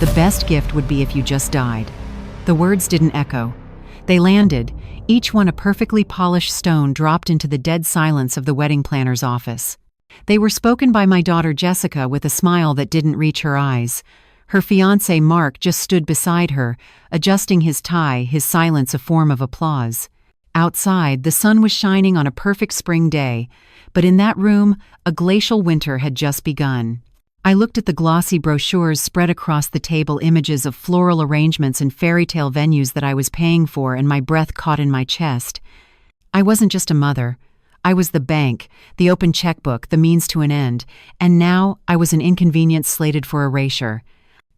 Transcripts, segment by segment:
The best gift would be if you just died. The words didn't echo. They landed, each one a perfectly polished stone dropped into the dead silence of the wedding planner's office. They were spoken by my daughter Jessica with a smile that didn't reach her eyes. Her fiancé Mark just stood beside her, adjusting his tie, his silence a form of applause. Outside, the sun was shining on a perfect spring day, but in that room, a glacial winter had just begun. I looked at the glossy brochures spread across the table, images of floral arrangements and fairy tale venues that I was paying for, and my breath caught in my chest. I wasn't just a mother. I was the bank, the open checkbook, the means to an end, and now I was an inconvenience slated for erasure.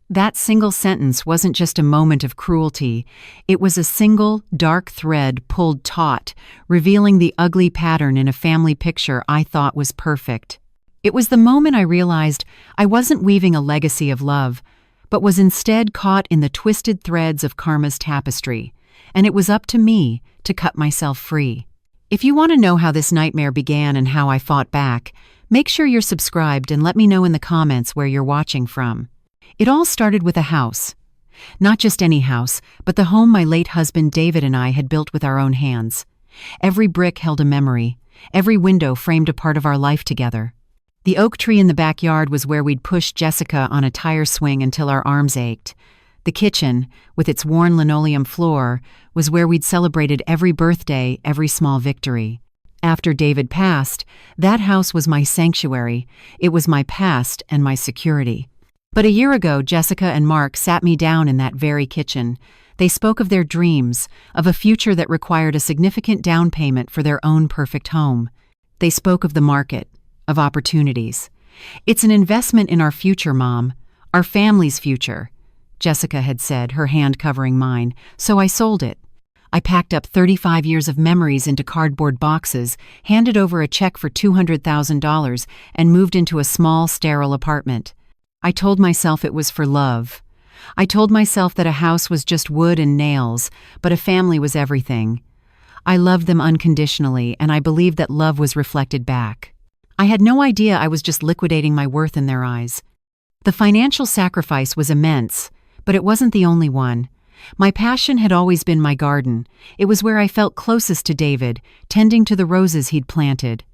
That single sentence wasn't just a moment of cruelty. It was a single, dark thread pulled taut, revealing the ugly pattern in a family picture I thought was perfect. It was the moment I realized I wasn't weaving a legacy of love, but was instead caught in the twisted threads of karma's tapestry, and it was up to me to cut myself free. If you want to know how this nightmare began and how I fought back, make sure you're subscribed and let me know in the comments where you're watching from. It all started with a house. Not just any house, but the home my late husband David and I had built with our own hands. Every brick held a memory, every window framed a part of our life together. The oak tree in the backyard was where we'd push Jessica on a tire swing until our arms ached. The kitchen, with its worn linoleum floor, was where we'd celebrated every birthday, every small victory. After David passed, that house was my sanctuary. It was my past and my security. But a year ago, Jessica and Mark sat me down in that very kitchen. They spoke of their dreams, of a future that required a significant down payment for their own perfect home. They spoke of the market, of opportunities. "It's an investment in our future, Mom, our family's future," Jessica had said, her hand covering mine, so I sold it. I packed up 35 years of memories into cardboard boxes, handed over a check for $200,000, and moved into a small, sterile apartment. I told myself it was for love. I told myself that a house was just wood and nails, but a family was everything. I loved them unconditionally, and I believed that love was reflected back. I had no idea I was just liquidating my worth in their eyes. The financial sacrifice was immense, but it wasn't the only one. My passion had always been my garden. It was where I felt closest to David, tending to the roses he'd planted.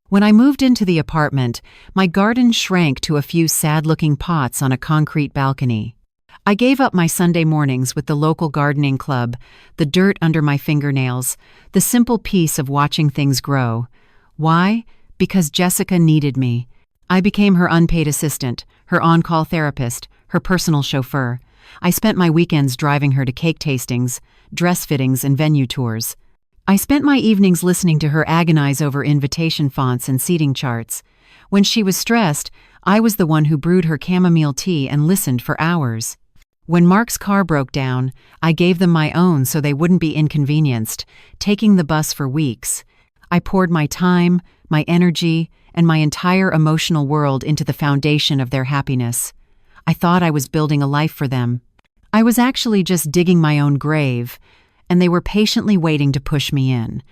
When I moved into the apartment, my garden shrank to a few sad-looking pots on a concrete balcony. I gave up my Sunday mornings with the local gardening club, the dirt under my fingernails, the simple peace of watching things grow. Why? Because Jessica needed me. I became her unpaid assistant, her on-call therapist, her personal chauffeur. I spent my weekends driving her to cake tastings, dress fittings, and venue tours. I spent my evenings listening to her agonize over invitation fonts and seating charts. When she was stressed, I was the one who brewed her chamomile tea and listened for hours. When Mark's car broke down, I gave them my own so they wouldn't be inconvenienced, taking the bus for weeks. I poured my time, my energy, and my entire emotional world into the foundation of their happiness. I thought I was building a life for them. I was actually just digging my own grave, and they were patiently waiting to push me in.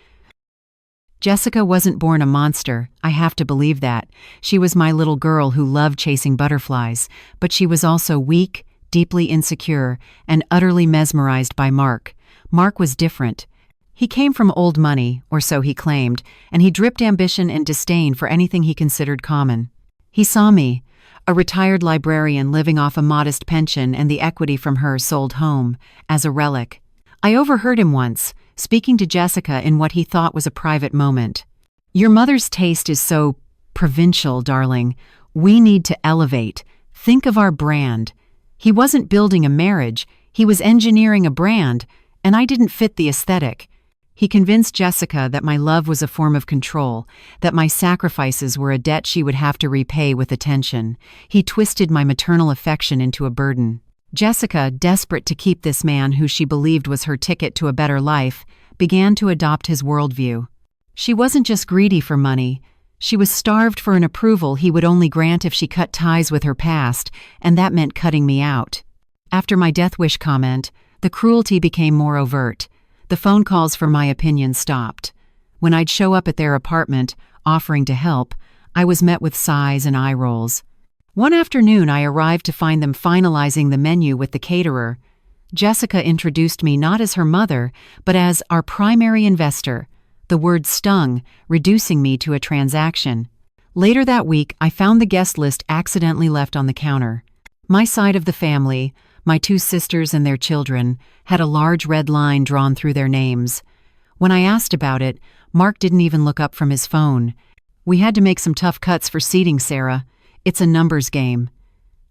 Jessica wasn't born a monster, I have to believe that. She was my little girl who loved chasing butterflies, but she was also weak, deeply insecure, and utterly mesmerized by Mark. Mark was different. He came from old money, or so he claimed, and he dripped ambition and disdain for anything he considered common. He saw me, a retired librarian living off a modest pension and the equity from her sold home, as a relic. I overheard him once, speaking to Jessica in what he thought was a private moment. "Your mother's taste is so provincial, darling. We need to elevate. Think of our brand." He wasn't building a marriage, he was engineering a brand, and I didn't fit the aesthetic. He convinced Jessica that my love was a form of control, that my sacrifices were a debt she would have to repay with attention. He twisted my maternal affection into a burden. Jessica, desperate to keep this man who she believed was her ticket to a better life, began to adopt his worldview. She wasn't just greedy for money. She was starved for an approval he would only grant if she cut ties with her past, and that meant cutting me out. After my death wish comment, the cruelty became more overt. The phone calls for my opinion stopped. When I'd show up at their apartment, offering to help, I was met with sighs and eye rolls. One afternoon, I arrived to find them finalizing the menu with the caterer. Jessica introduced me not as her mother, but as our primary investor. The word stung, reducing me to a transaction. Later that week, I found the guest list accidentally left on the counter. My side of the family, my 2 sisters and their children, had a large red line drawn through their names. When I asked about it, Mark didn't even look up from his phone. "We had to make some tough cuts for seating, Sarah. It's a numbers game."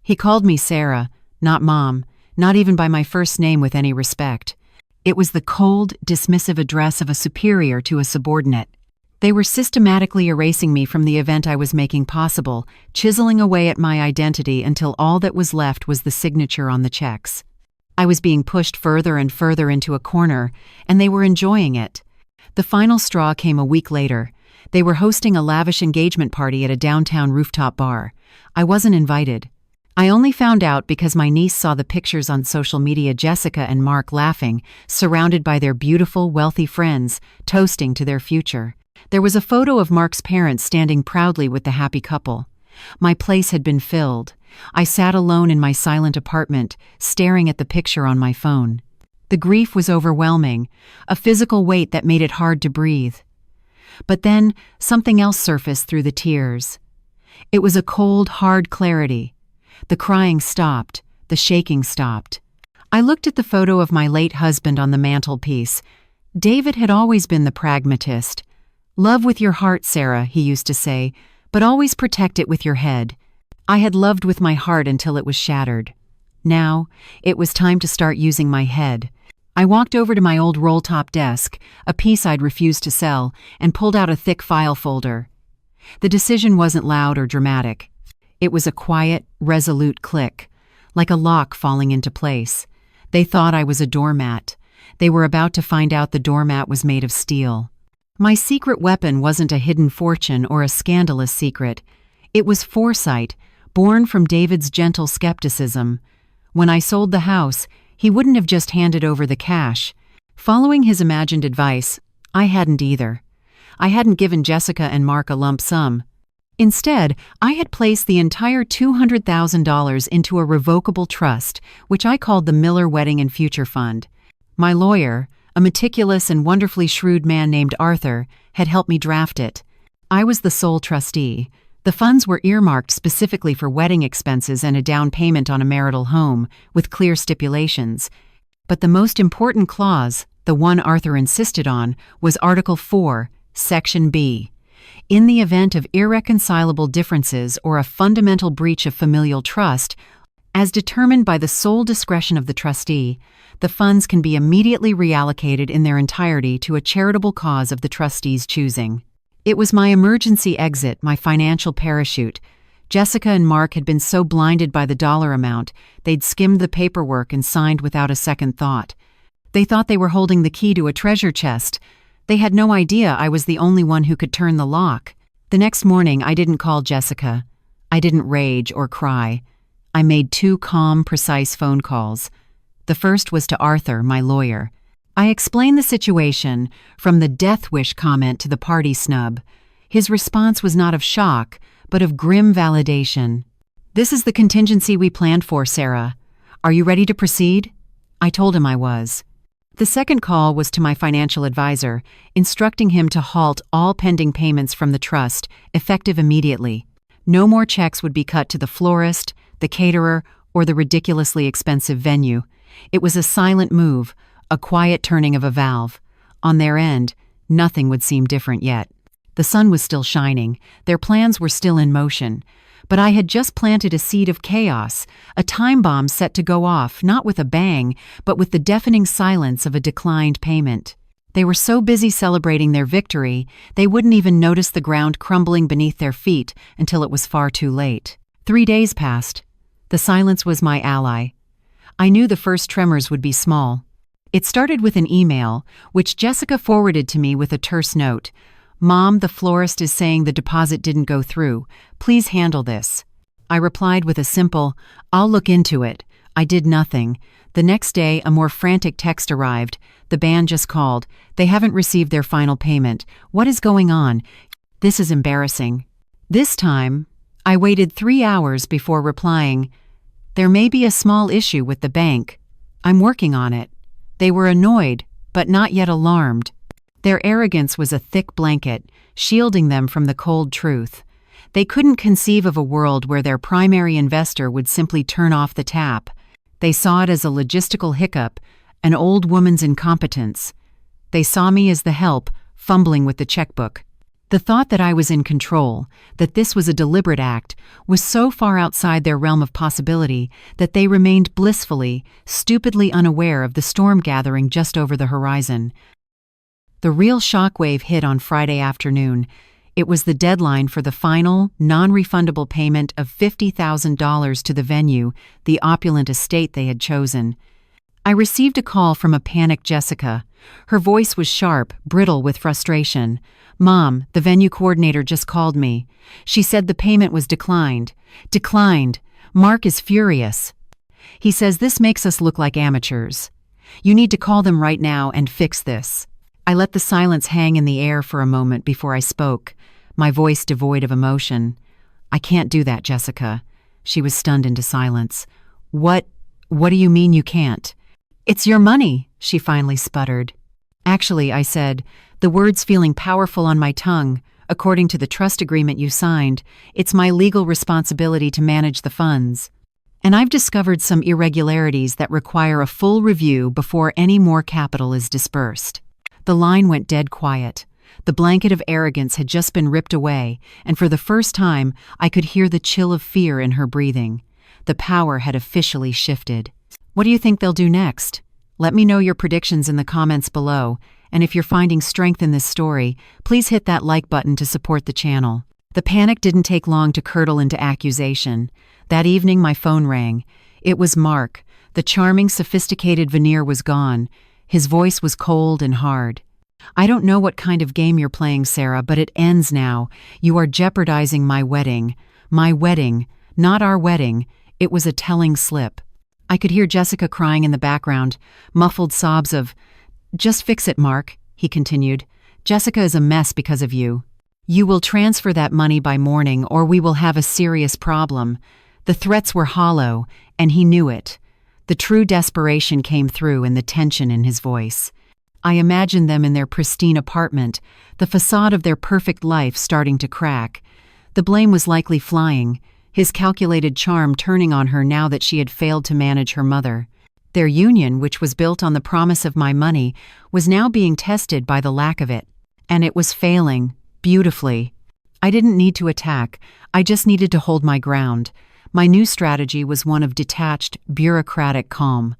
He called me Sarah, not Mom, not even by my first name with any respect. It was the cold, dismissive address of a superior to a subordinate. They were systematically erasing me from the event I was making possible, chiseling away at my identity until all that was left was the signature on the checks. I was being pushed further and further into a corner, and they were enjoying it. The final straw came a week later. They were hosting a lavish engagement party at a downtown rooftop bar. I wasn't invited. I only found out because my niece saw the pictures on social media, Jessica and Mark laughing, surrounded by their beautiful, wealthy friends, toasting to their future. There was a photo of Mark's parents standing proudly with the happy couple. My place had been filled. I sat alone in my silent apartment, staring at the picture on my phone. The grief was overwhelming, a physical weight that made it hard to breathe. But then, something else surfaced through the tears. It was a cold, hard clarity. The crying stopped, the shaking stopped. I looked at the photo of my late husband on the mantelpiece. David had always been the pragmatist. "Love with your heart, Sarah," he used to say, "but always protect it with your head." I had loved with my heart until it was shattered. Now, it was time to start using my head. I walked over to my old roll-top desk, a piece I'd refused to sell, and pulled out a thick file folder. The decision wasn't loud or dramatic. It was a quiet, resolute click, like a lock falling into place. They thought I was a doormat. They were about to find out the doormat was made of steel. My secret weapon wasn't a hidden fortune or a scandalous secret. It was foresight, born from David's gentle skepticism. When I sold the house, he wouldn't have just handed over the cash. Following his imagined advice, I hadn't either. I hadn't given Jessica and Mark a lump sum. Instead, I had placed the entire $200,000 into a revocable trust, which I called the Miller Wedding and Future Fund. My lawyer, a meticulous and wonderfully shrewd man named Arthur, had helped me draft it. I was the sole trustee. The funds were earmarked specifically for wedding expenses and a down payment on a marital home, with clear stipulations. But the most important clause, the one Arthur insisted on, was Article 4, Section B. In the event of irreconcilable differences or a fundamental breach of familial trust, as determined by the sole discretion of the trustee, the funds can be immediately reallocated in their entirety to a charitable cause of the trustee's choosing. It was my emergency exit, my financial parachute. Jessica and Mark had been so blinded by the dollar amount, they'd skimmed the paperwork and signed without a second thought. They thought they were holding the key to a treasure chest. They had no idea I was the only one who could turn the lock. The next morning, I didn't call Jessica. I didn't rage or cry. I made 2 calm, precise phone calls. The first was to Arthur, my lawyer. I explained the situation, from the death wish comment to the party snub. His response was not of shock, but of grim validation. "This is the contingency we planned for, Sarah. Are you ready to proceed?" I told him I was. The second call was to my financial advisor, instructing him to halt all pending payments from the trust, effective immediately. No more checks would be cut to the florist, the caterer, or the ridiculously expensive venue. It was a silent move, a quiet turning of a valve. On their end, nothing would seem different yet. The sun was still shining, their plans were still in motion. But I had just planted a seed of chaos, a time bomb set to go off, not with a bang, but with the deafening silence of a declined payment. They were so busy celebrating their victory, they wouldn't even notice the ground crumbling beneath their feet until it was far too late. 3 days passed. The silence was my ally. I knew the first tremors would be small. It started with an email, which Jessica forwarded to me with a terse note. "Mom, the florist is saying the deposit didn't go through. Please handle this." I replied with a simple, "I'll look into it." I did nothing. The next day, a more frantic text arrived. "The band just called. They haven't received their final payment. What is going on? This is embarrassing." This time, I waited 3 hours before replying, "There may be a small issue with the bank. I'm working on it." They were annoyed, but not yet alarmed. Their arrogance was a thick blanket, shielding them from the cold truth. They couldn't conceive of a world where their primary investor would simply turn off the tap. They saw it as a logistical hiccup, an old woman's incompetence. They saw me as the help, fumbling with the checkbook. The thought that I was in control, that this was a deliberate act, was so far outside their realm of possibility that they remained blissfully, stupidly unaware of the storm gathering just over the horizon. The real shockwave hit on Friday afternoon. It was the deadline for the final, non-refundable payment of $50,000 to the venue, the opulent estate they had chosen. I received a call from a panicked Jessica. Her voice was sharp, brittle with frustration. "Mom, the venue coordinator just called me. She said the payment was declined." "Declined? Mark is furious. He says this makes us look like amateurs. You need to call them right now and fix this." I let the silence hang in the air for a moment before I spoke, my voice devoid of emotion. "I can't do that, Jessica." She was stunned into silence. What do you mean you can't?" "It's your money," she finally sputtered. "Actually," I said, the words feeling powerful on my tongue, "according to the trust agreement you signed, it's my legal responsibility to manage the funds. And I've discovered some irregularities that require a full review before any more capital is dispersed." The line went dead quiet. The blanket of arrogance had just been ripped away, and for the first time, I could hear the chill of fear in her breathing. The power had officially shifted. What do you think they'll do next? Let me know your predictions in the comments below, and if you're finding strength in this story, please hit that like button to support the channel. The panic didn't take long to curdle into accusation. That evening my phone rang. It was Mark. The charming, sophisticated veneer was gone. His voice was cold and hard. "I don't know what kind of game you're playing, Sarah, but it ends now. You are jeopardizing my wedding. My wedding, not our wedding." It was a telling slip. I could hear Jessica crying in the background, muffled sobs of, "Just fix it, Mark," he continued. "Jessica is a mess because of you. You will transfer that money by morning or we will have a serious problem." The threats were hollow, and he knew it. The true desperation came through in the tension in his voice. I imagined them in their pristine apartment, the facade of their perfect life starting to crack. The blame was likely flying, his calculated charm turning on her now that she had failed to manage her mother. Their union, which was built on the promise of my money, was now being tested by the lack of it. And it was failing, beautifully. I didn't need to attack, I just needed to hold my ground. My new strategy was one of detached, bureaucratic calm.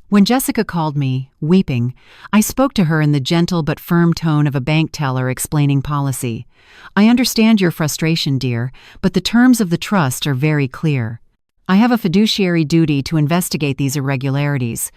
When Jessica called me, weeping, I spoke to her in the gentle but firm tone of a bank teller explaining policy. "I understand your frustration, dear, but the terms of the trust are very clear. I have a fiduciary duty to investigate these irregularities."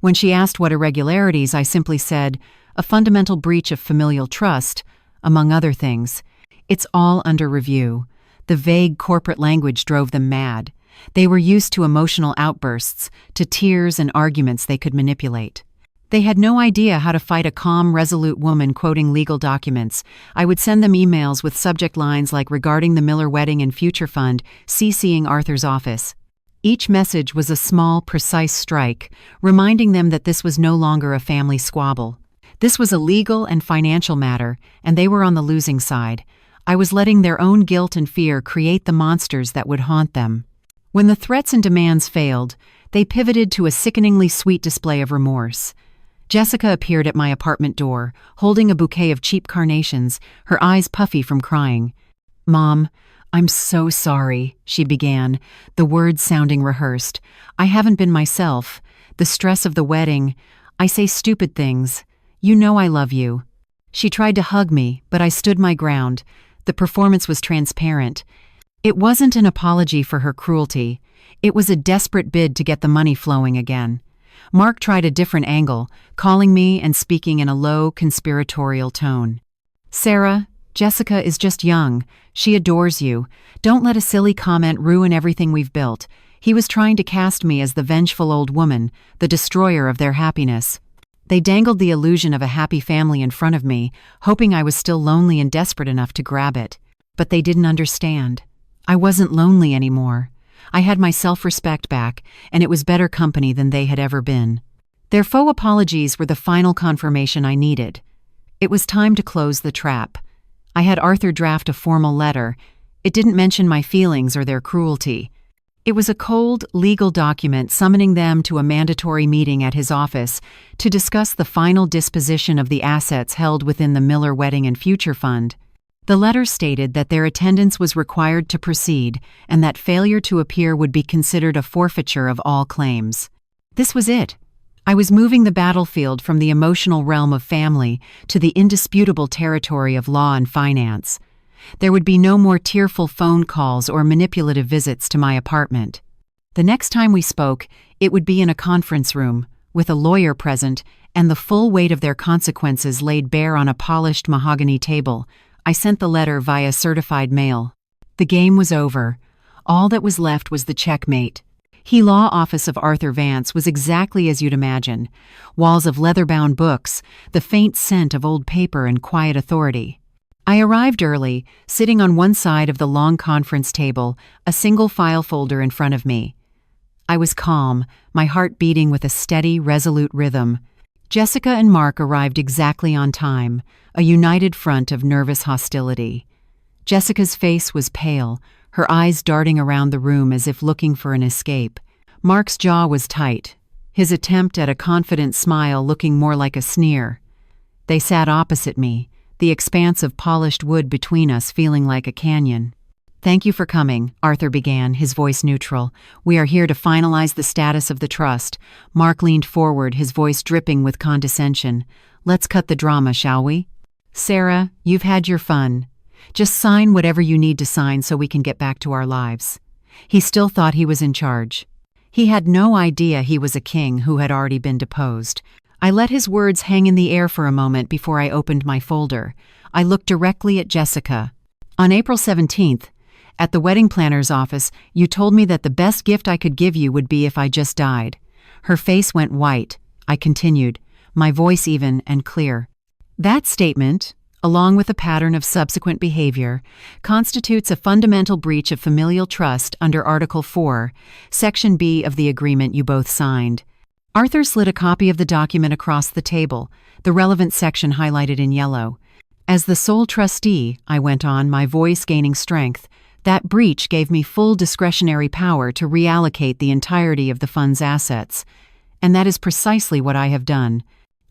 When she asked what irregularities, I simply said, "A fundamental breach of familial trust, among other things. It's all under review." The vague corporate language drove them mad. They were used to emotional outbursts, to tears and arguments they could manipulate. They had no idea how to fight a calm, resolute woman quoting legal documents. I would send them emails with subject lines like "regarding the Miller wedding and future fund, CCing Arthur's office." Each message was a small, precise strike, reminding them that this was no longer a family squabble. This was a legal and financial matter, and they were on the losing side. I was letting their own guilt and fear create the monsters that would haunt them. When the threats and demands failed, they pivoted to a sickeningly sweet display of remorse. Jessica appeared at my apartment door, holding a bouquet of cheap carnations, her eyes puffy from crying. "Mom, I'm so sorry," she began, the words sounding rehearsed. "I haven't been myself. The stress of the wedding. I say stupid things. You know I love you." She tried to hug me, but I stood my ground. The performance was transparent. It wasn't an apology for her cruelty. It was a desperate bid to get the money flowing again. Mark tried a different angle, calling me and speaking in a low, conspiratorial tone. "Sarah, Jessica is just young. She adores you. Don't let a silly comment ruin everything we've built." He was trying to cast me as the vengeful old woman, the destroyer of their happiness. They dangled the illusion of a happy family in front of me, hoping I was still lonely and desperate enough to grab it. But they didn't understand. I wasn't lonely anymore. I had my self-respect back, and it was better company than they had ever been. Their faux apologies were the final confirmation I needed. It was time to close the trap. I had Arthur draft a formal letter. It didn't mention my feelings or their cruelty. It was a cold, legal document summoning them to a mandatory meeting at his office to discuss the final disposition of the assets held within the Miller Wedding and Future Fund. The letter stated that their attendance was required to proceed and that failure to appear would be considered a forfeiture of all claims. This was it. I was moving the battlefield from the emotional realm of family to the indisputable territory of law and finance. There would be no more tearful phone calls or manipulative visits to my apartment. The next time we spoke, it would be in a conference room, with a lawyer present and the full weight of their consequences laid bare on a polished mahogany table. I sent the letter via certified mail. The game was over. All that was left was the checkmate. The law office of Arthur Vance was exactly as you'd imagine. Walls of leather-bound books, the faint scent of old paper and quiet authority. I arrived early, sitting on one side of the long conference table, a single file folder in front of me. I was calm, my heart beating with a steady, resolute rhythm. Jessica and Mark arrived exactly on time, a united front of nervous hostility. Jessica's face was pale, her eyes darting around the room as if looking for an escape. Mark's jaw was tight, his attempt at a confident smile looking more like a sneer. They sat opposite me, the expanse of polished wood between us feeling like a canyon. "Thank you for coming," Arthur began, his voice neutral. "We are here to finalize the status of the trust." Mark leaned forward, his voice dripping with condescension. "Let's cut the drama, shall we? Sarah, you've had your fun. Just sign whatever you need to sign so we can get back to our lives." He still thought he was in charge. He had no idea he was a king who had already been deposed. I let his words hang in the air for a moment before I opened my folder. I looked directly at Jessica. "On April 17th, at the wedding planner's office, you told me that the best gift I could give you would be if I just died." Her face went white. I continued, my voice even and clear. "That statement, along with a pattern of subsequent behavior, constitutes a fundamental breach of familial trust under Article 4, Section B of the agreement you both signed." Arthur slid a copy of the document across the table, the relevant section highlighted in yellow. "As the sole trustee," I went on, my voice gaining strength, "that breach gave me full discretionary power to reallocate the entirety of the fund's assets. And that is precisely what I have done."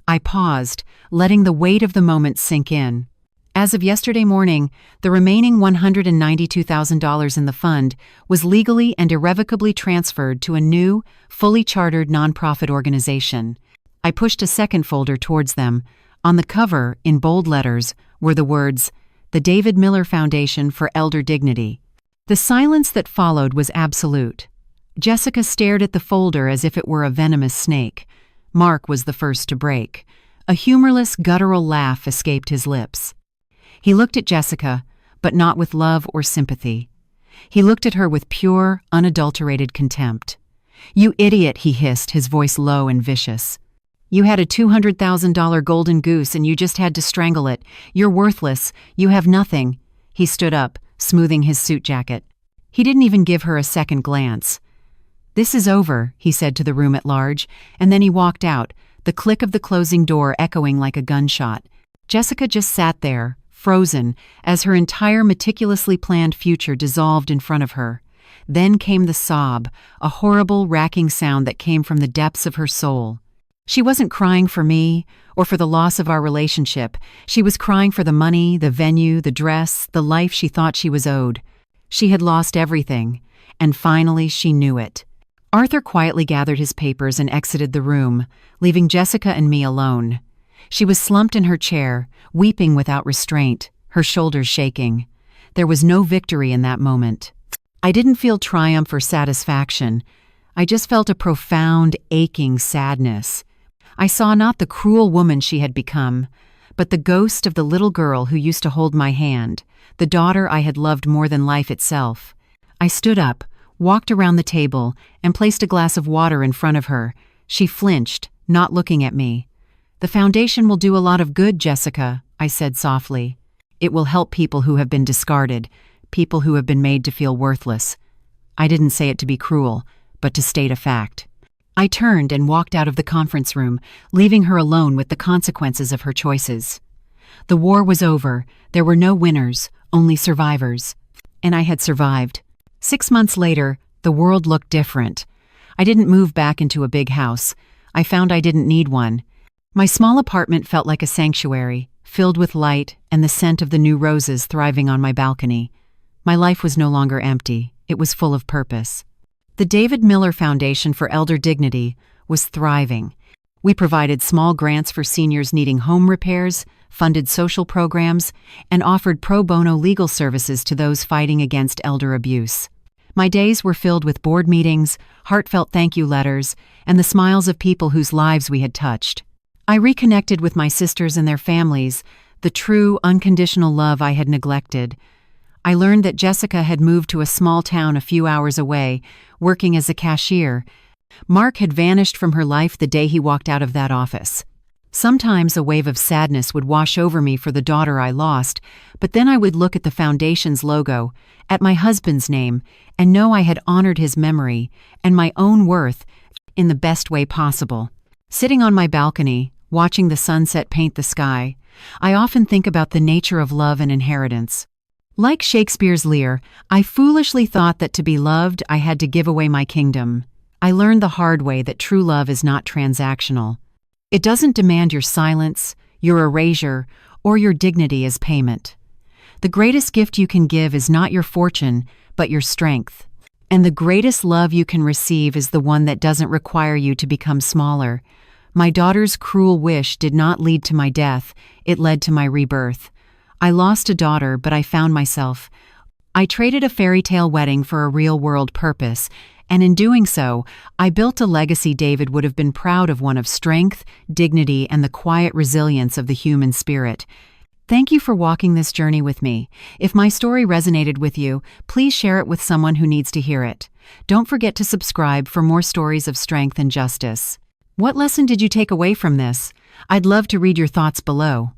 I paused, letting the weight of the moment sink in. As of yesterday morning, the remaining $192,000 in the fund was legally and irrevocably transferred to a new, fully chartered nonprofit organization. I pushed a second folder towards them. On the cover, in bold letters, were the words, "The David Miller Foundation for Elder Dignity." The silence that followed was absolute. Jessica stared at the folder as if it were a venomous snake. Mark was the first to break. A humorless, guttural laugh escaped his lips. He looked at Jessica, but not with love or sympathy. He looked at her with pure, unadulterated contempt. "You idiot," he hissed, his voice low and vicious. "You had a $200,000 golden goose and you just had to strangle it. You're worthless. You have nothing." He stood up, smoothing his suit jacket. He didn't even give her a second glance. "This is over," he said to the room at large, and then he walked out, the click of the closing door echoing like a gunshot. Jessica just sat there, frozen, as her entire meticulously planned future dissolved in front of her. Then came the sob, a horrible, racking sound that came from the depths of her soul. She wasn't crying for me, or for the loss of our relationship. She was crying for the money, the venue, the dress, the life she thought she was owed. She had lost everything, and finally she knew it. Arthur quietly gathered his papers and exited the room, leaving Jessica and me alone. She was slumped in her chair, weeping without restraint, her shoulders shaking. There was no victory in that moment. I didn't feel triumph or satisfaction. I just felt a profound, aching sadness. I saw not the cruel woman she had become, but the ghost of the little girl who used to hold my hand, the daughter I had loved more than life itself. I stood up, walked around the table, and placed a glass of water in front of her. She flinched, not looking at me. "The foundation will do a lot of good, Jessica," I said softly. "It will help people who have been discarded. people who have been made to feel worthless. I didn't say it to be cruel, but to state a fact. I turned and walked out of the conference room, leaving her alone with the consequences of her choices. The war was over. There were no winners, only survivors. And I had survived. 6 months later, the world looked different. I didn't move back into a big house. I found I didn't need one. My small apartment felt like a sanctuary, filled with light and the scent of the new roses thriving on my balcony. My life was no longer empty. It was full of purpose. The David Miller Foundation for Elder Dignity was thriving. We provided small grants for seniors needing home repairs, funded social programs, and offered pro bono legal services to those fighting against elder abuse. My days were filled with board meetings, heartfelt thank you letters, and the smiles of people whose lives we had touched. I reconnected with my sisters and their families, the true, unconditional love I had neglected. I learned that Jessica had moved to a small town a few hours away, working as a cashier. Mark had vanished from her life the day he walked out of that office. Sometimes a wave of sadness would wash over me for the daughter I lost, but then I would look at the foundation's logo, at my husband's name, and know I had honored his memory and my own worth in the best way possible. Sitting on my balcony, watching the sunset paint the sky, I often think about the nature of love and inheritance. Like Shakespeare's Lear, I foolishly thought that to be loved, I had to give away my kingdom. I learned the hard way that true love is not transactional. It doesn't demand your silence, your erasure, or your dignity as payment. The greatest gift you can give is not your fortune, but your strength. And the greatest love you can receive is the one that doesn't require you to become smaller. My daughter's cruel wish did not lead to my death, it led to my rebirth. I lost a daughter, but I found myself. I traded a fairy tale wedding for a real-world purpose, and in doing so, I built a legacy David would have been proud of, one of strength, dignity, and the quiet resilience of the human spirit. Thank you for walking this journey with me. If my story resonated with you, please share it with someone who needs to hear it. Don't forget to subscribe for more stories of strength and justice. What lesson did you take away from this? I'd love to read your thoughts below.